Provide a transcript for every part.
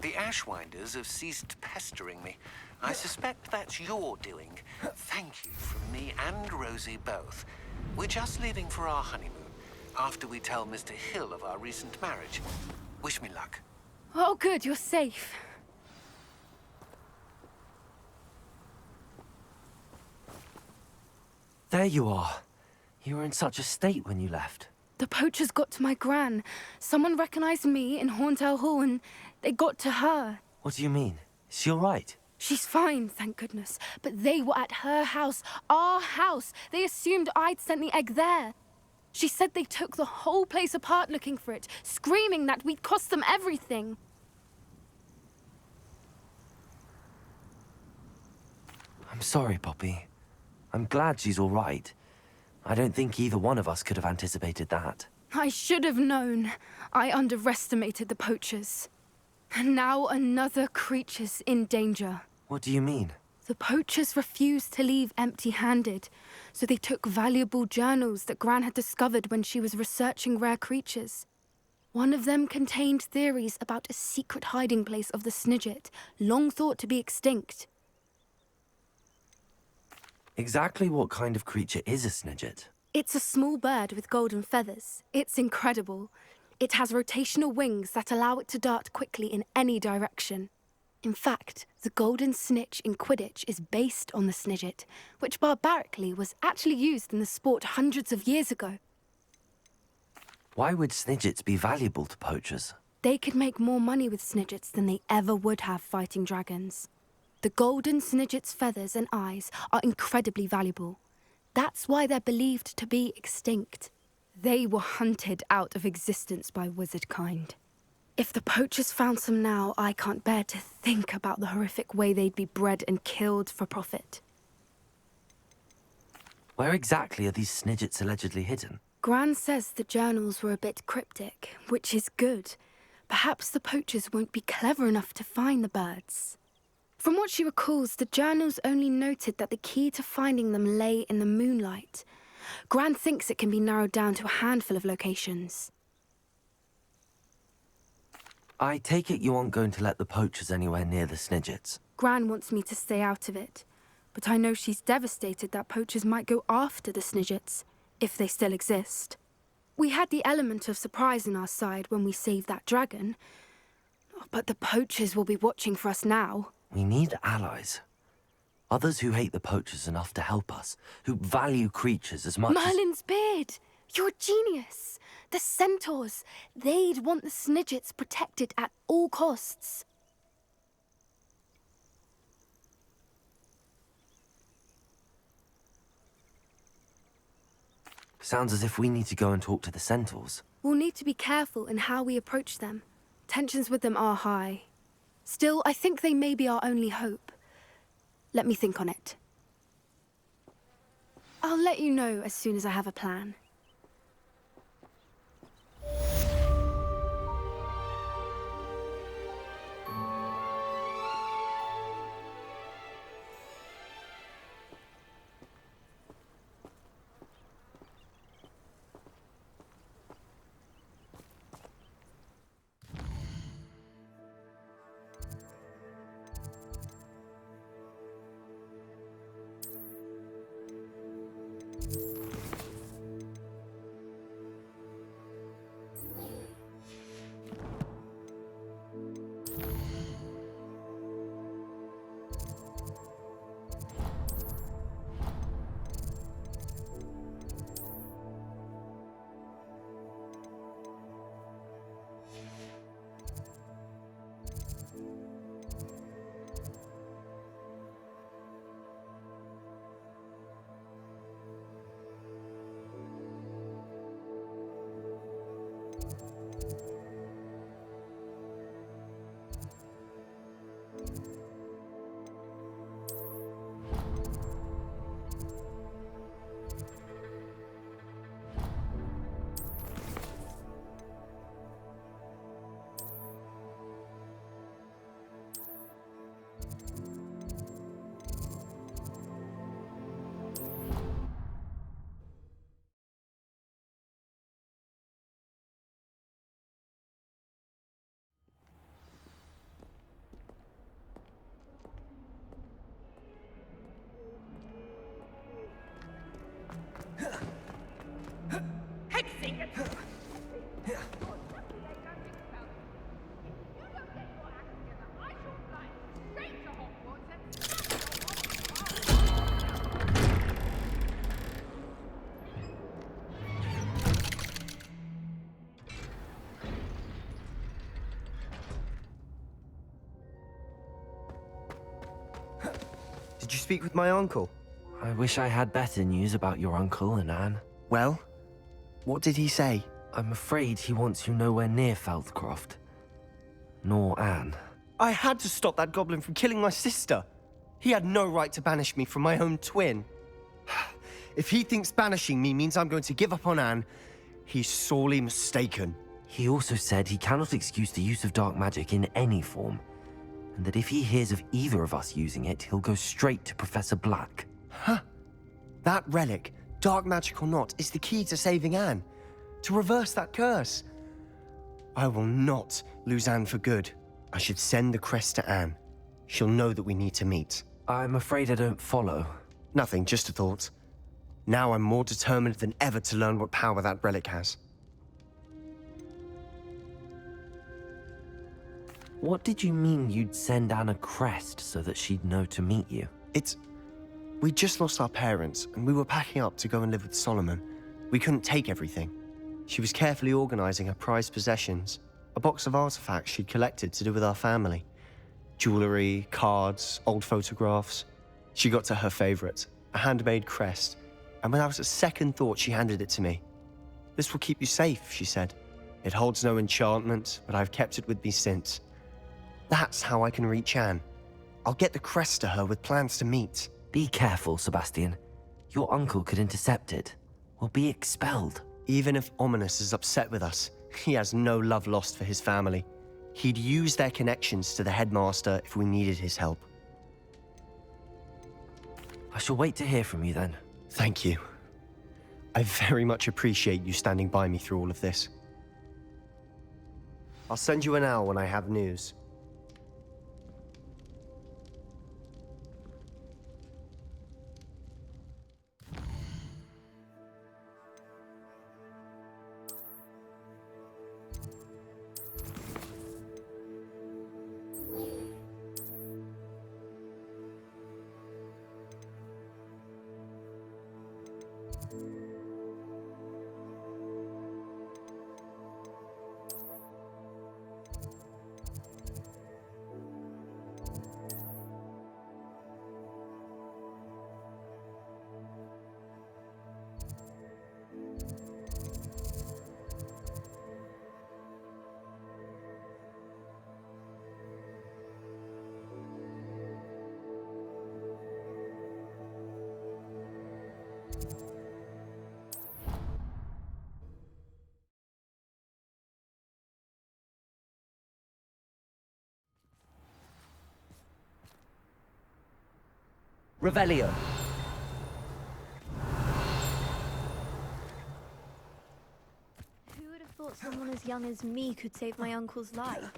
The Ashwinders have ceased pestering me. I suspect that's your doing. Thank you from me and Rosie both. We're just leaving for our honeymoon, after we tell Mr. Hill of our recent marriage. Wish me luck. Oh, good, you're safe. There you are. You were in such a state when you left. The poachers got to my gran. Someone recognized me in Horntail Hall and they got to her. What do you mean? Is she all right? She's fine, thank goodness. But they were at her house, our house. They assumed I'd sent the egg there. She said they took the whole place apart looking for it, screaming that we'd cost them everything. I'm sorry, Poppy. I'm glad she's all right. I don't think either one of us could have anticipated that. I should have known. I underestimated the poachers. And now another creature's in danger. What do you mean? The poachers refused to leave empty-handed, so they took valuable journals that Gran had discovered when she was researching rare creatures. One of them contained theories about a secret hiding place of the Snidget, long thought to be extinct. Exactly what kind of creature is a Snidget? It's a small bird with golden feathers. It's incredible. It has rotational wings that allow it to dart quickly in any direction. In fact, the golden snitch in Quidditch is based on the Snidget, which barbarically was actually used in the sport hundreds of years ago. Why would Snidgets be valuable to poachers? They could make more money with Snidgets than they ever would have fighting dragons. The golden Snidget's feathers and eyes are incredibly valuable. That's why they're believed to be extinct. They were hunted out of existence by wizard kind. If the poachers found some now, I can't bear to think about the horrific way they'd be bred and killed for profit. Where exactly are these Snidgets allegedly hidden? Gran says the journals were a bit cryptic, which is good. Perhaps the poachers won't be clever enough to find the birds. From what she recalls, the journals only noted that the key to finding them lay in the moonlight. Gran thinks it can be narrowed down to a handful of locations. I take it you aren't going to let the poachers anywhere near the Snidgets. Gran wants me to stay out of it, but I know she's devastated that poachers might go after the Snidgets, if they still exist. We had the element of surprise on our side when we saved that dragon, but the poachers will be watching for us now. We need allies. Others who hate the poachers enough to help us, who value creatures as much Merlin's beard! You're a genius! The centaurs! They'd want the Snidgets protected at all costs. Sounds as if we need to go and talk to the centaurs. We'll need to be careful in how we approach them. Tensions with them are high. Still, I think they may be our only hope. Let me think on it. I'll let you know as soon as I have a plan. Did you speak with my uncle? I wish I had better news about your uncle and Anne. Well, what did he say? I'm afraid he wants you nowhere near Feldcroft. Nor Anne. I had to stop that goblin from killing my sister. He had no right to banish me from my own twin. If he thinks banishing me means I'm going to give up on Anne, he's sorely mistaken. He also said he cannot excuse the use of dark magic in any form, and that if he hears of either of us using it, he'll go straight to Professor Black. Huh? That relic, dark magic or not, is the key to saving Anne. To reverse that curse. I will not lose Anne for good. I should send the crest to Anne. She'll know that we need to meet. I'm afraid I don't follow. Nothing, just a thought. Now I'm more determined than ever to learn what power that relic has. What did you mean you'd send Anne a crest so that she'd know to meet you? We just lost our parents, and we were packing up to go and live with Solomon. We couldn't take everything. She was carefully organizing her prized possessions, a box of artifacts she'd collected to do with our family. Jewelry, cards, old photographs. She got to her favorite, a handmade crest, and without a second thought, she handed it to me. "This will keep you safe," she said. "It holds no enchantment, but I've kept it with me since. That's how I can reach Anne. I'll get the crest to her with plans to meet." Be careful, Sebastian. Your uncle could intercept it. We'll be expelled. Even if Ominous is upset with us, he has no love lost for his family. He'd use their connections to the headmaster if we needed his help. I shall wait to hear from you then. Thank you. I very much appreciate you standing by me through all of this. I'll send you an owl when I have news. Revelio. Who would have thought someone as young as me could save my uncle's life?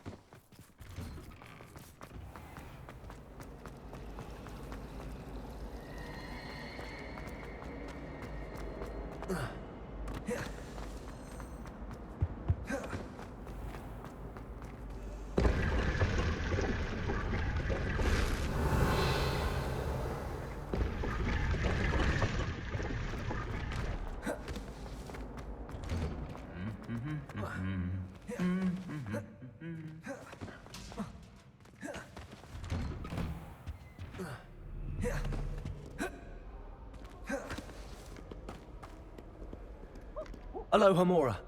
Aloha Mora.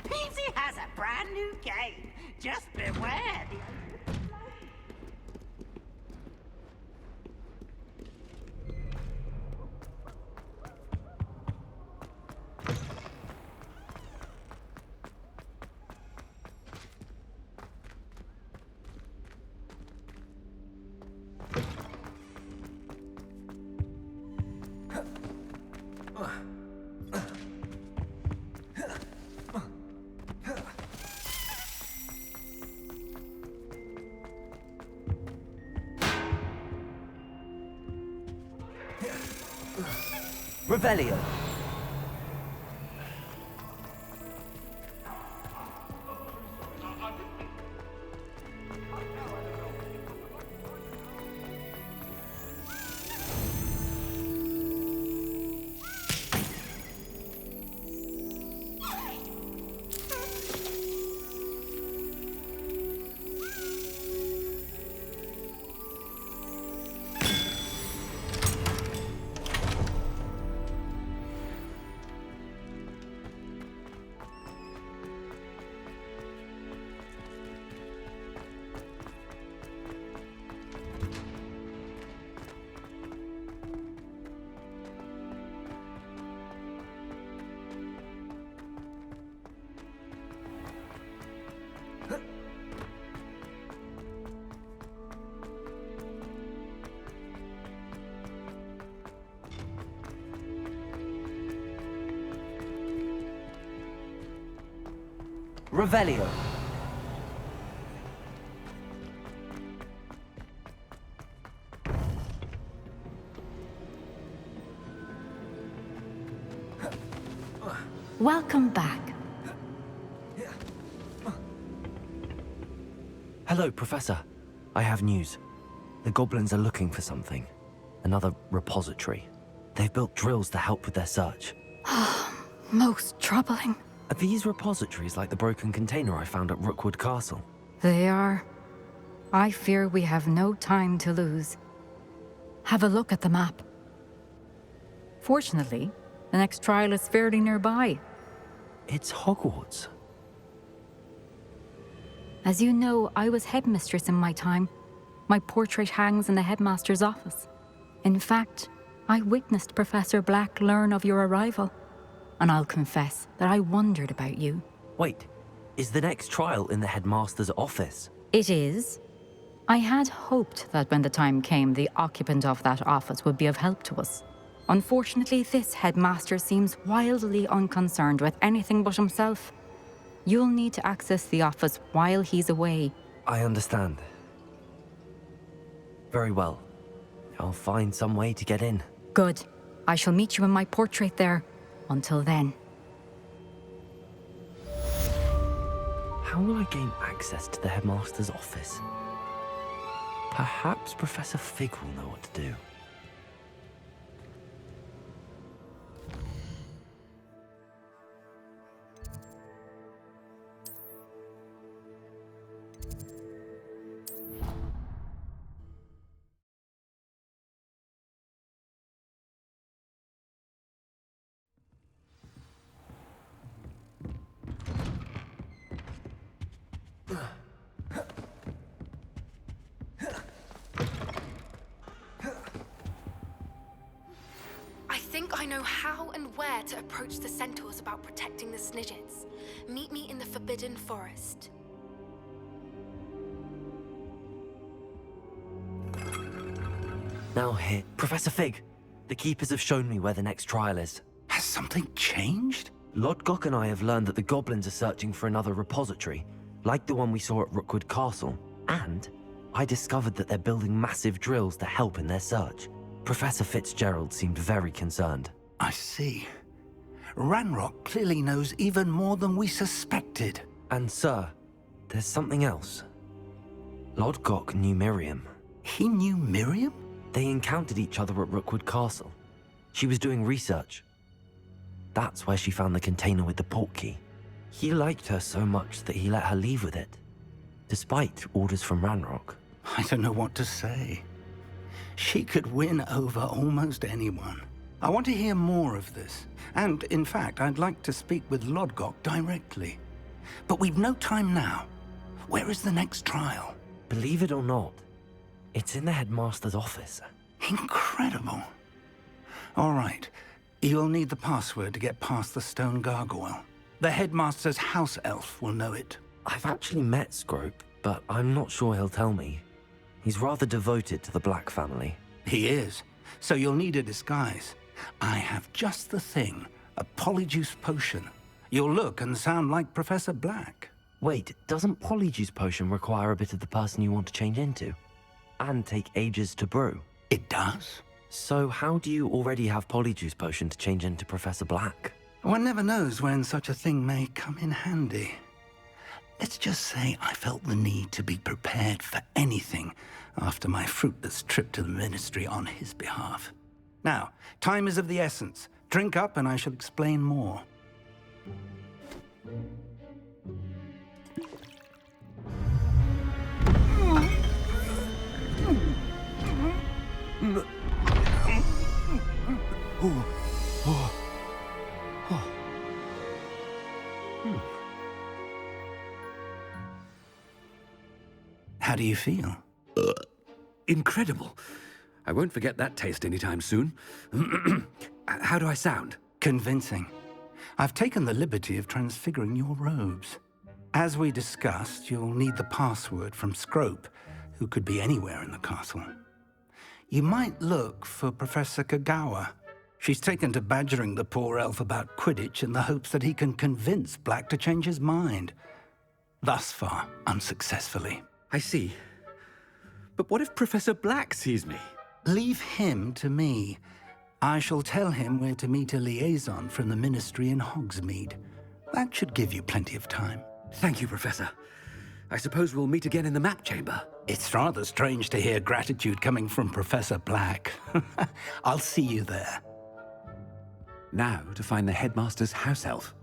Peasy has a brand new game. Just beware the Revelio. Revelio. Welcome back. Hello, Professor. I have news. The goblins are looking for something. Another repository. They've built drills to help with their search. Most troubling. Are these repositories like the broken container I found at Rookwood Castle? They are. I fear we have no time to lose. Have a look at the map. Fortunately, the next trial is fairly nearby. It's Hogwarts. As you know, I was headmistress in my time. My portrait hangs in the headmaster's office. In fact, I witnessed Professor Black learn of your arrival. And I'll confess that I wondered about you. Wait, is the next trial in the headmaster's office? It is. I had hoped that when the time came, the occupant of that office would be of help to us. Unfortunately, this headmaster seems wildly unconcerned with anything but himself. You'll need to access the office while he's away. I understand. Very well. I'll find some way to get in. Good. I shall meet you in my portrait there. Until then. How will I gain access to the headmaster's office? Perhaps Professor Fig will know what to do. I think I know how and where to approach the centaurs about protecting the Snidgets. Meet me in the Forbidden Forest. Now here, Professor Fig. The Keepers have shown me where the next trial is. Has something changed? Lodgok and I have learned that the goblins are searching for another repository, like the one we saw at Rookwood Castle. And I discovered that they're building massive drills to help in their search. Professor Fitzgerald seemed very concerned. I see. Ranrock clearly knows even more than we suspected. And sir, there's something else. Lodgok knew Miriam. He knew Miriam? They encountered each other at Rookwood Castle. She was doing research. That's where she found the container with the portkey. He liked her so much that he let her leave with it, despite orders from Ranrock. I don't know what to say. She could win over almost anyone. I want to hear more of this. And, in fact, I'd like to speak with Lodgok directly. But we've no time now. Where is the next trial? Believe it or not, it's in the headmaster's office. Incredible. All right. You'll need the password to get past the stone gargoyle. The headmaster's house elf will know it. I've actually met Scrope, but I'm not sure he'll tell me. He's rather devoted to the Black family. He is. So you'll need a disguise. I have just the thing. A polyjuice potion. You'll look and sound like Professor Black. Wait, doesn't Polyjuice Potion require a bit of the person you want to change into? And take ages to brew? It does? So how do you already have Polyjuice Potion to change into Professor Black? One never knows when such a thing may come in handy. Let's just say I felt the need to be prepared for anything after my fruitless trip to the Ministry on his behalf. Now, time is of the essence. Drink up and I shall explain more. How do you feel? Incredible. I won't forget that taste anytime soon. How do I sound? Convincing. I've taken the liberty of transfiguring your robes. As we discussed, you'll need the password from Scrope, who could be anywhere in the castle. You might look for Professor Kagawa. She's taken to badgering the poor elf about Quidditch in the hopes that he can convince Black to change his mind. Thus far, unsuccessfully. I see. But what if Professor Black sees me? Leave him to me. I shall tell him where to meet a liaison from the Ministry in Hogsmeade. That should give you plenty of time. Thank you, Professor. I suppose we'll meet again in the map chamber. It's rather strange to hear gratitude coming from Professor Black. I'll see you there. Now to find the headmaster's house elf.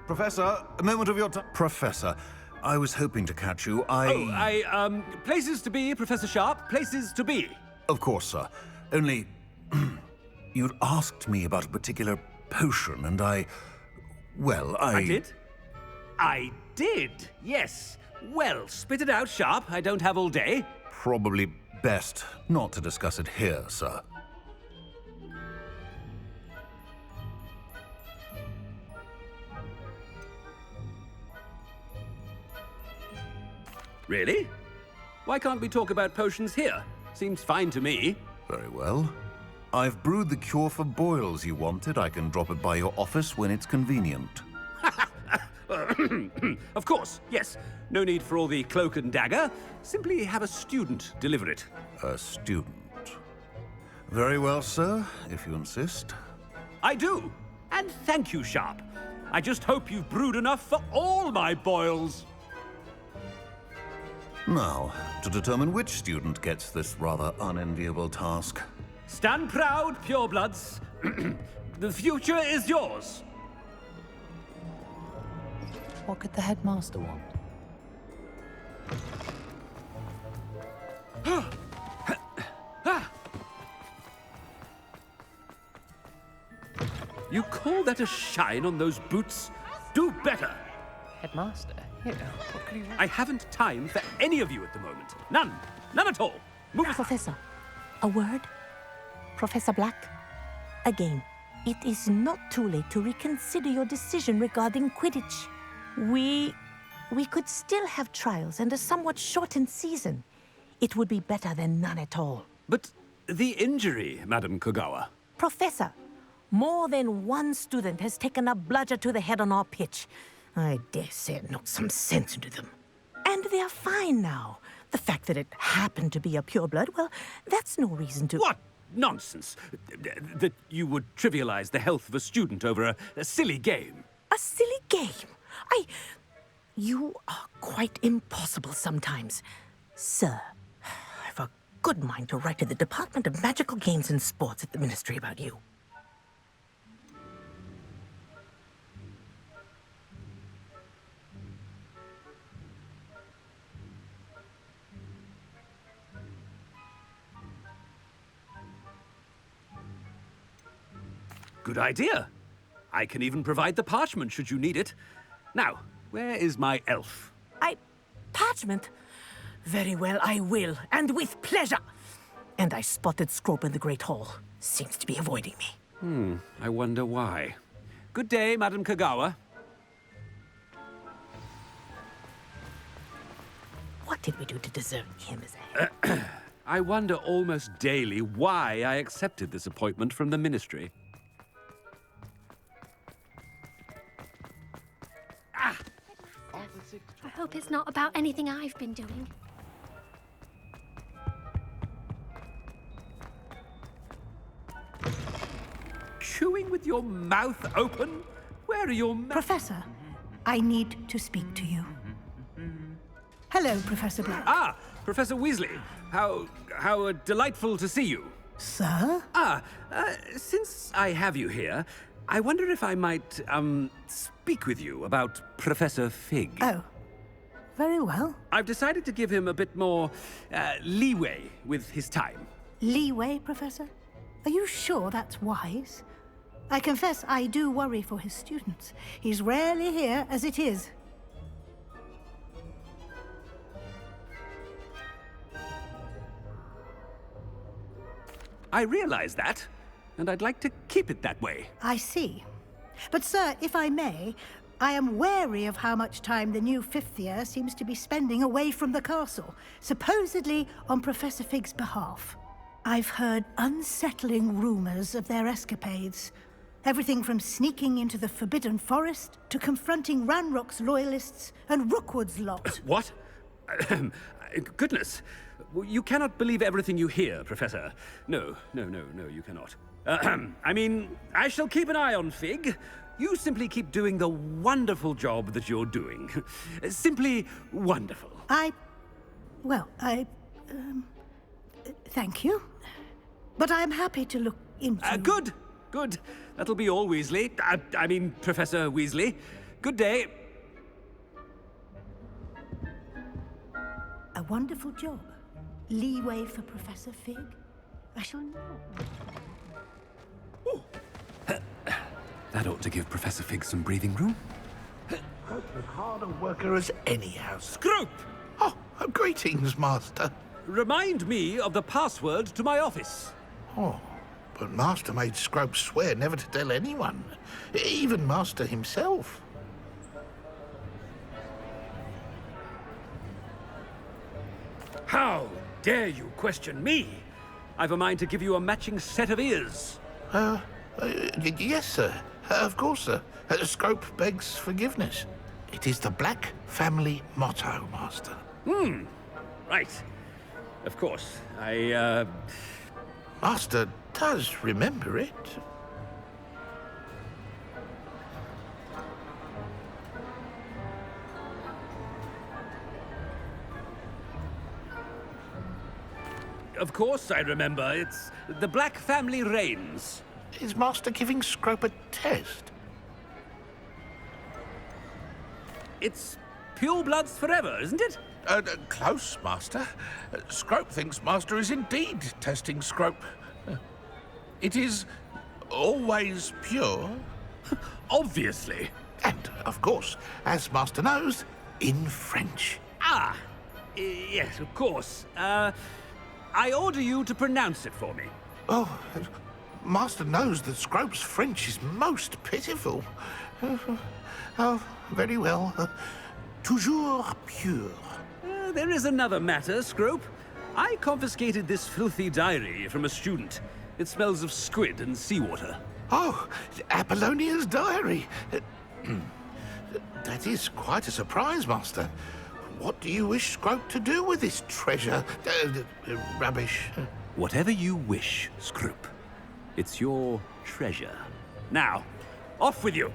Professor, a moment of your time. Professor, I was hoping to catch you. Places to be, Professor Sharp. Places to be. Of course, sir. Only, you'd asked me about a particular potion, and I did? I did, yes. Well, spit it out, Sharp. I don't have all day. Probably best not to discuss it here, sir. Really? Why can't we talk about potions here? Seems fine to me. Very well. I've brewed the cure for boils you wanted. I can drop it by your office when it's convenient. Of course, yes. No need for all the cloak and dagger. Simply have a student deliver it. A student. Very well, sir, if you insist. I do. And thank you, Sharp. I just hope you've brewed enough for all my boils. Now, to determine which student gets this rather unenviable task. Stand proud, purebloods. The future is yours. What could the headmaster want? You call that a shine on those boots? Do better. Headmaster, here, what could you... I haven't time for any of you at the moment. None. None at all. Move aside. Professor, a word? Professor Black? Again, it is not too late to reconsider your decision regarding Quidditch. We could still have trials and a somewhat shortened season. It would be better than none at all. But the injury, Madam Kogawa. Professor, more than one student has taken a bludger to the head on our pitch. I dare say it knocked some sense into them. And they are fine now. The fact that it happened to be a pureblood, well, that's no reason to... What nonsense! That you would trivialize the health of a student over a silly game. A silly game? You are quite impossible sometimes. Sir, I've a good mind to write to the Department of Magical Games and Sports at the Ministry about you. Good idea. I can even provide the parchment should you need it. Now, where is my elf? Parchment? Very well, I will, and with pleasure. And I spotted Scrope in the Great Hall. Seems to be avoiding me. I wonder why. Good day, Madam Kagawa. What did we do to deserve him as a head? I wonder almost daily why I accepted this appointment from the Ministry. hope it's not about anything I've been doing. Chewing with your mouth open? Where are your Professor, I need to speak to you. Hello, Professor Black. Ah, Professor Weasley. How delightful to see you. Sir? Since I have you here, I wonder if I might, speak with you about Professor Fig. Oh, very well. I've decided to give him a bit more, leeway with his time. Leeway, Professor? Are you sure that's wise? I confess I do worry for his students. He's rarely here as it is. I realize that, and I'd like to keep it that way. I see. But, sir, if I may, I am wary of how much time the new fifth year seems to be spending away from the castle, supposedly on Professor Fig's behalf. I've heard unsettling rumors of their escapades. Everything from sneaking into the Forbidden Forest to confronting Ranrock's loyalists and Rookwood's lot. What? Goodness. You cannot believe everything you hear, Professor. No, you cannot. I mean, I shall keep an eye on Fig. You simply keep doing the wonderful job that you're doing. Simply wonderful. Thank you. But I'm happy to look into... Good. That'll be all, Weasley. I mean, Professor Weasley. Good day. A wonderful job. Leeway for Professor Fig? I shall know. That ought to give Professor Fig some breathing room. Scrope's as hard a worker as any house. Scrope! Oh, greetings, Master. Remind me of the password to my office. Oh, but Master made Scrope swear never to tell anyone, even Master himself. How dare you question me? I've a mind to give you a matching set of ears. Yes, sir. Of course, sir. Scrope begs forgiveness. It is the Black family motto, Master. Right. Of course. Master does remember it. Of course I remember. It's the Black family reigns. Is Master giving Scrope a test? It's purebloods forever, isn't it? Close, Master. Scrope thinks Master is indeed testing Scrope. It is always pure. Obviously. And, of course, as Master knows, in French. Yes, of course. I order you to pronounce it for me. Oh, Master knows that Scrope's French is most pitiful. Oh, very well. Toujours pure. There is another matter, Scrope. I confiscated this filthy diary from a student. It smells of squid and seawater. Oh, Apollonia's diary. That is quite a surprise, Master. What do you wish Scrope to do with this treasure? Rubbish. Whatever you wish, Scrope. It's your treasure. Now, off with you.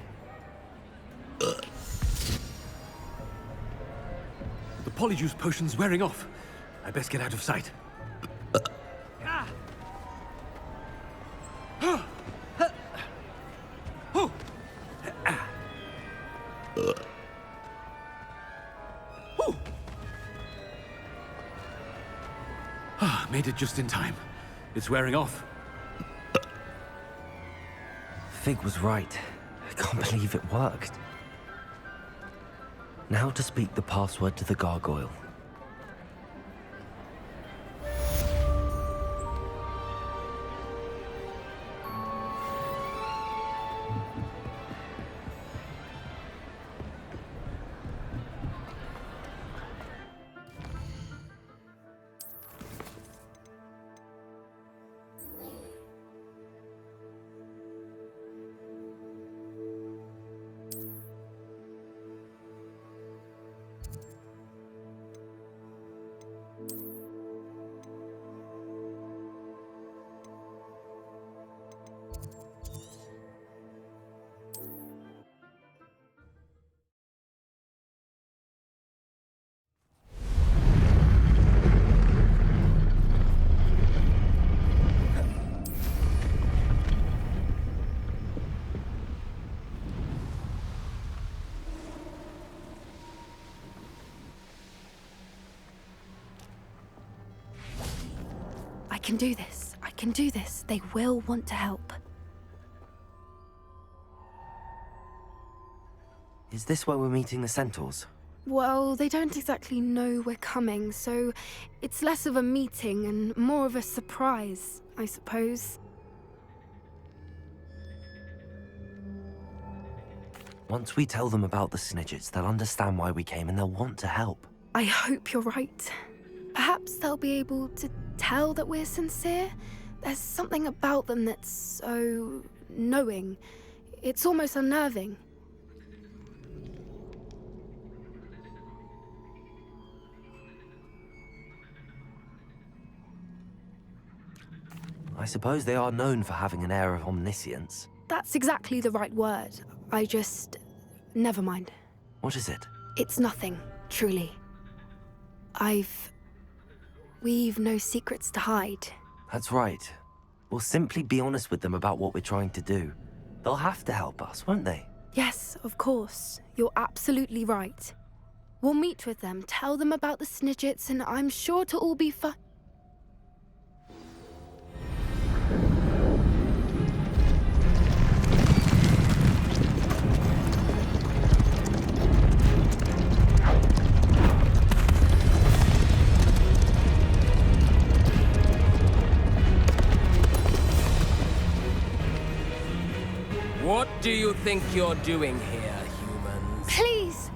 The polyjuice potion's wearing off. I best get out of sight. Made it just in time. It's wearing off. Fig was right. I can't believe it worked. Now to speak the password to the gargoyle. can do this. I can do this. They will want to help. Is this where we're meeting the centaurs? Well, they don't exactly know we're coming, so it's less of a meeting and more of a surprise, I suppose. Once we tell them about the Snidgets, they'll understand why we came and they'll want to help. I hope you're right. Perhaps they'll be able to tell that we're sincere. There's something about them that's so knowing. It's almost unnerving. I suppose they are known for having an air of omniscience. That's exactly the right word. Never mind. What is it? It's nothing, truly. We've no secrets to hide. That's right. We'll simply be honest with them about what we're trying to do. They'll have to help us, won't they? Yes, of course. You're absolutely right. We'll meet with them, tell them about the Snidgets, and I'm sure to all be fine. What do you think you're doing here, humans? Please!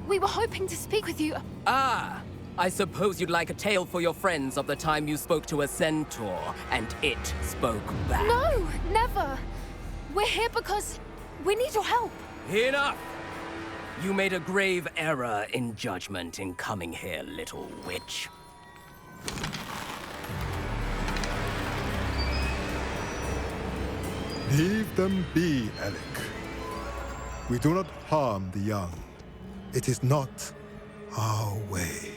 We were hoping to speak with you. Ah! I suppose you'd like a tale for your friends of the time you spoke to a centaur, and it spoke back. No! Never! We're here because we need your help. Enough! You made a grave error in judgment in coming here, little witch. Leave them be, Alec. We do not harm the young. It is not our way.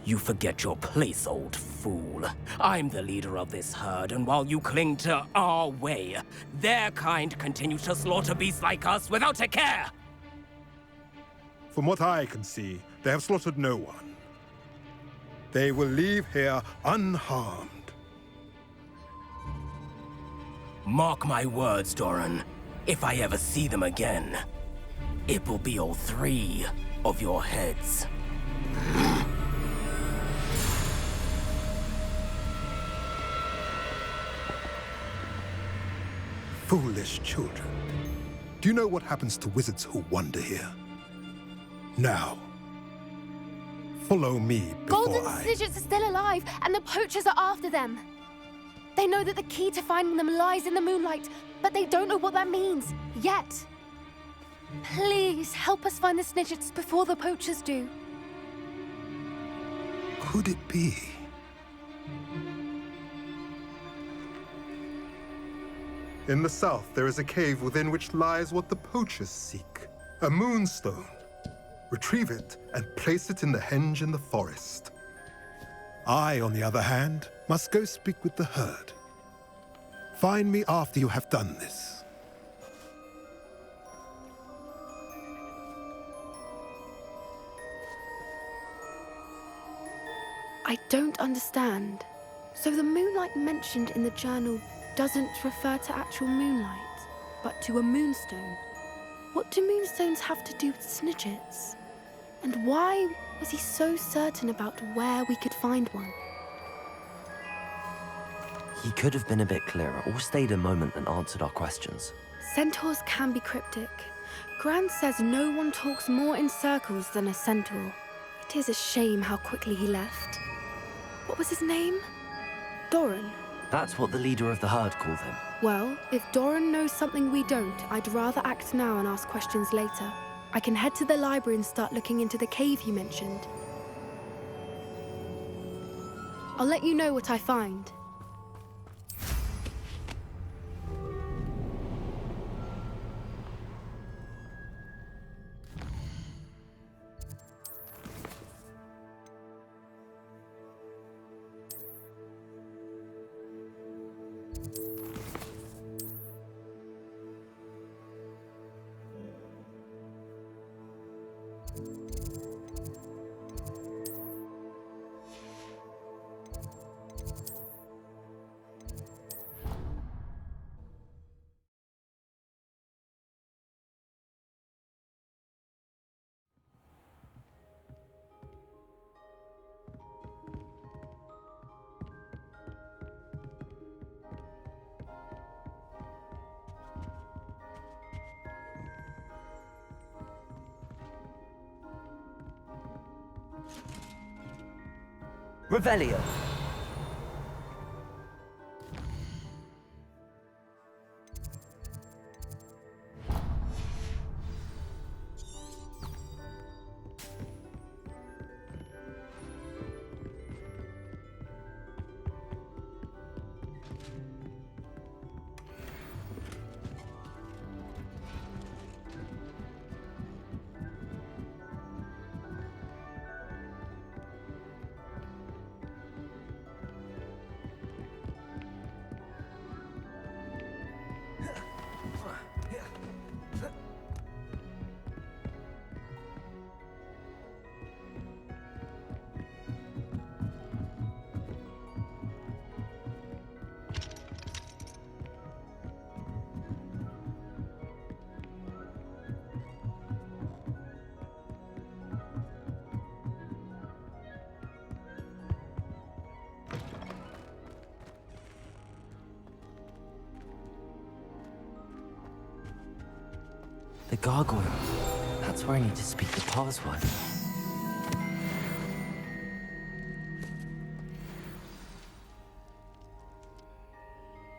You forget your place, old fool. I'm the leader of this herd, and while you cling to our way, their kind continue to slaughter beasts like us without a care! From what I can see, they have slaughtered no one. They will leave here unharmed. Mark my words, Doran. If I ever see them again, it will be all 3 of your heads. Foolish children. Do you know what happens to wizards who wander here? Now, follow me before Golden Snidgets are still alive, and the poachers are after them. They know that the key to finding them lies in the moonlight, but they don't know what that means, yet. Please, help us find the Snidgets before the poachers do. Could it be? In the south, there is a cave within which lies what the poachers seek. A moonstone. Retrieve it and place it in the henge in the forest. I, on the other hand, must go speak with the herd. Find me after you have done this. I don't understand. So the moonlight mentioned in the journal doesn't refer to actual moonlight, but to a moonstone. What do moonstones have to do with Snidgets? And why was he so certain about where we could find one? He could have been a bit clearer, or stayed a moment and answered our questions. Centaurs can be cryptic. Gran says no one talks more in circles than a centaur. It is a shame how quickly he left. What was his name? Doran. That's what the leader of the herd called him. Well, if Doran knows something we don't, I'd rather act now and ask questions later. I can head to the library and start looking into the cave you mentioned. I'll let you know what I find. Revelio. The gargoyle. That's where I need to speak the password.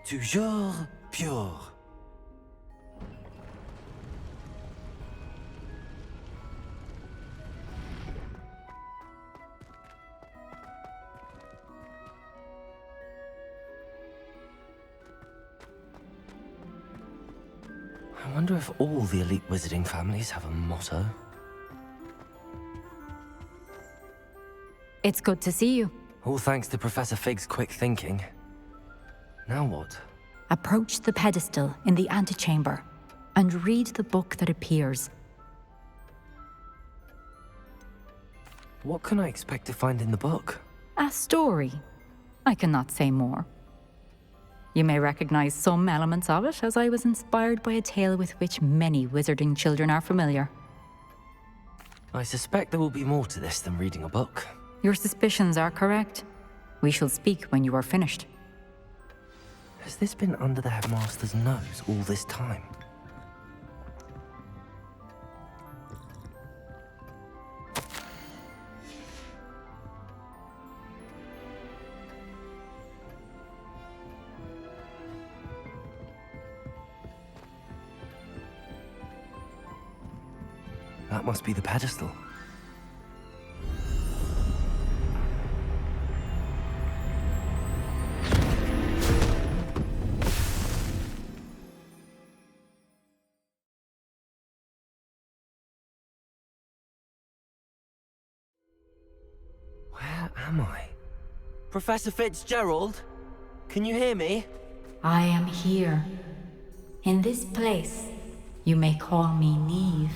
Toujours pure. I wonder if all the elite wizarding families have a motto. It's good to see you. All thanks to Professor Fig's quick thinking. Now what? Approach the pedestal in the antechamber and read the book that appears. What can I expect to find in the book? A story. I cannot say more. You may recognize some elements of it, as I was inspired by a tale with which many wizarding children are familiar. I suspect there will be more to this than reading a book. Your suspicions are correct. We shall speak when you are finished. Has this been under the headmaster's nose all this time? That must be the pedestal. Where am I? Professor Fitzgerald? Can you hear me? I am here. In this place, you may call me Neve.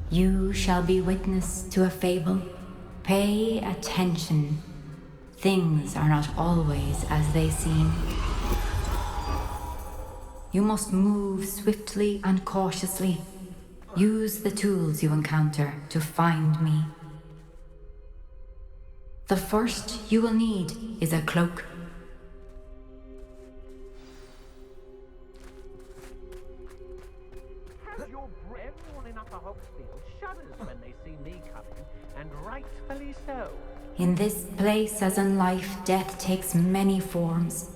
You shall be witness to a fable. Pay attention. Things are not always as they seem. You must move swiftly and cautiously. Use the tools you encounter to find me. The first you will need is a cloak. Everyone in Upper Hogsfield shudders when they see me coming, and rightfully so. In this place, as in life, death takes many forms.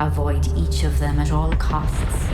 Avoid each of them at all costs.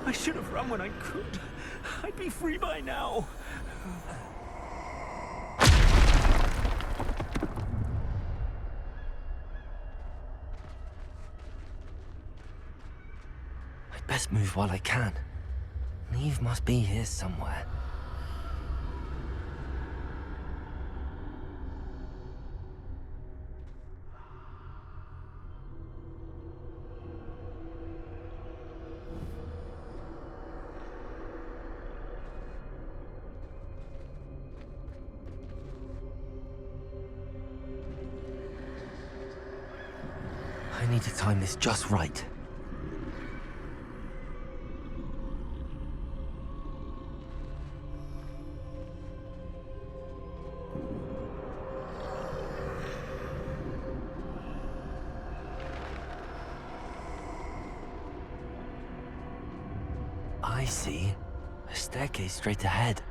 I should have run when I could. I'd be free by now. best move while I can. Neve must be here somewhere. I need to time this just right. I see. A staircase straight ahead.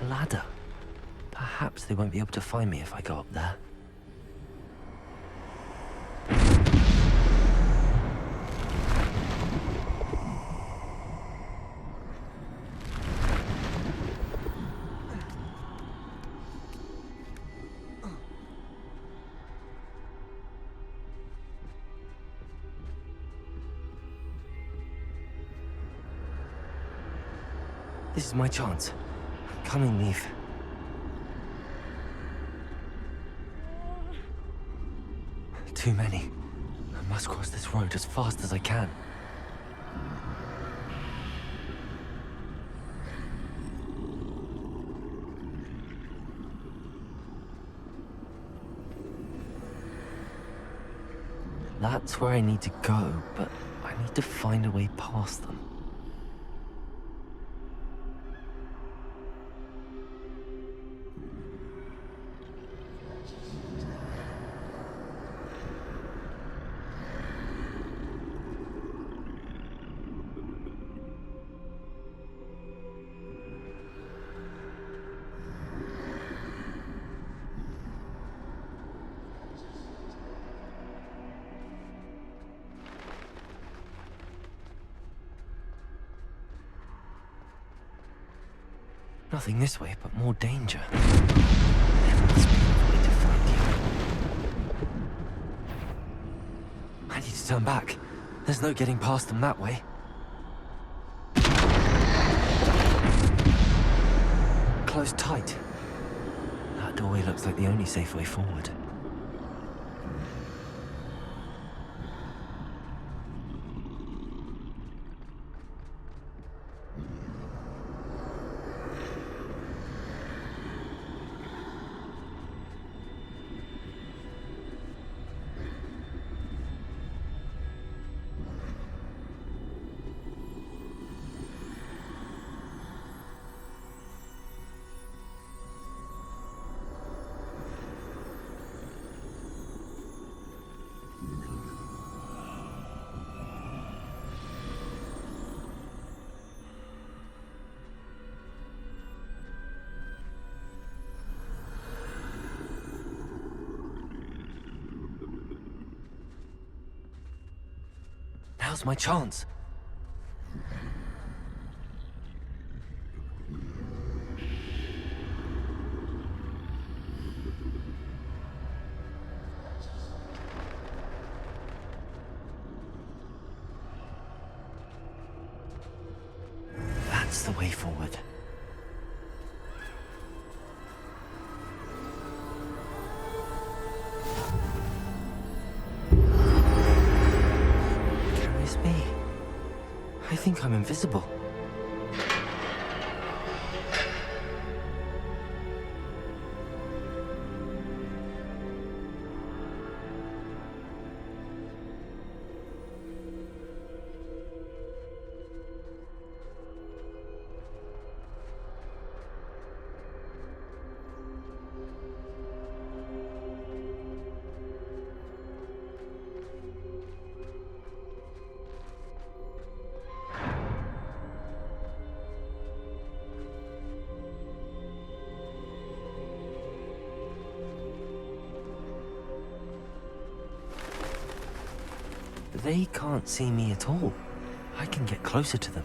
A ladder. Perhaps they won't be able to find me if I go up there. This is my chance. I'm coming, Neve. Too many. I must cross this road as fast as I can. That's where I need to go, but I need to find a way past them. Nothing this way, but more danger. There must be another way to find you. I need to turn back. There's no getting past them that way. Closed tight. That doorway looks like the only safe way forward. Now's my chance. That's the way forward. I think I'm invisible. They can't see me at all. I can get closer to them.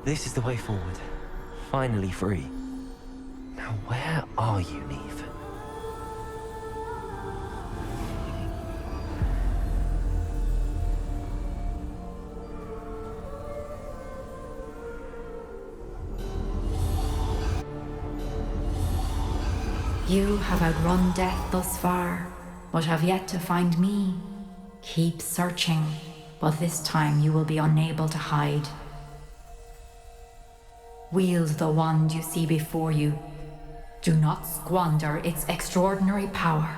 This is the way forward. Finally free. Now where are you, Neve? You have outrun death thus far, but have yet to find me. Keep searching, but this time you will be unable to hide. Wield the wand you see before you. Do not squander its extraordinary power.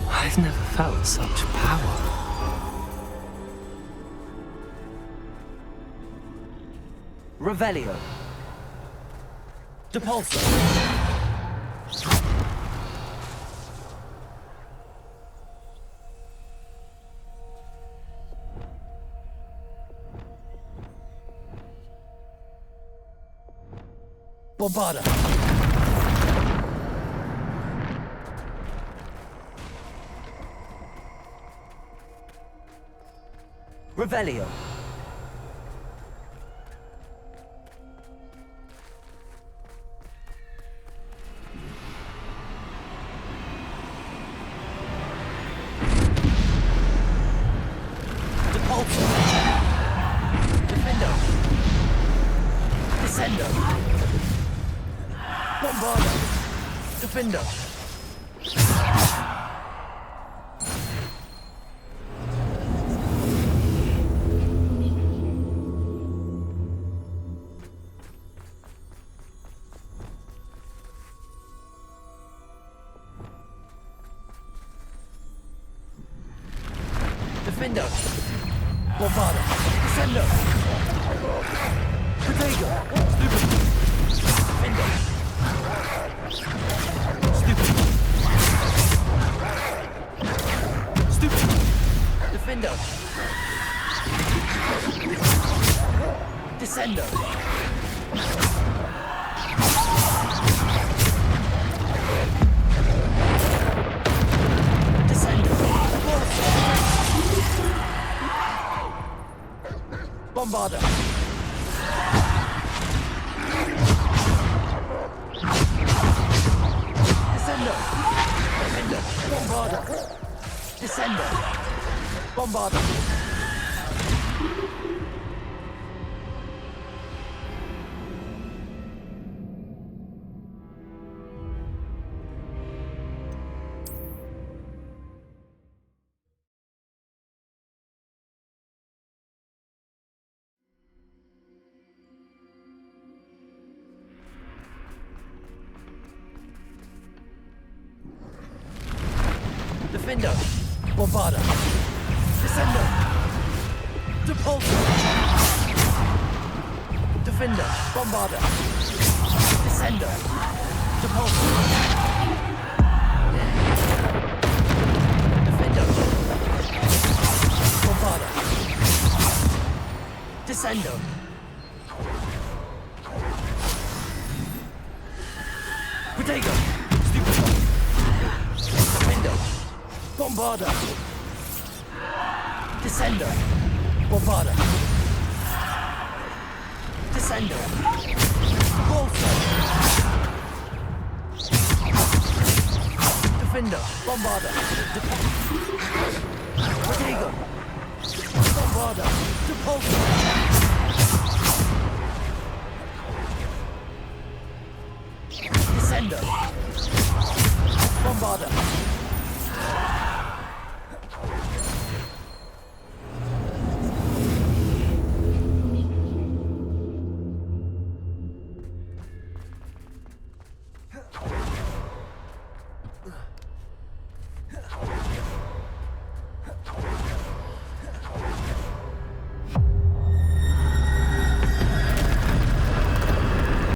I've never felt such power. Revelio. Depulso. Bombarda. Revelio. Depulso. Defendo. Descendo. Bombarda. Defendo. Defendo. Bombarda. Descendo. Protego. Stupid. Defendo. Stupid. Stupid. Defendo. Descendo. Bombarda. Descendo. Defendo. Bombarda. Descendo. Bombarda. Defendo. Bombarda. Descendo. Depulso. Defendo. Bombarda. Descendo. Depulso. Defendo. Bombarda. Descendo. Protego. Stupid. Defendo. Bombarda. Descendo. Bombarda. Descendo. Bolso. Defendo. Bombarda. Protego. Bombarda. Depulso. Descendo. Bombarda.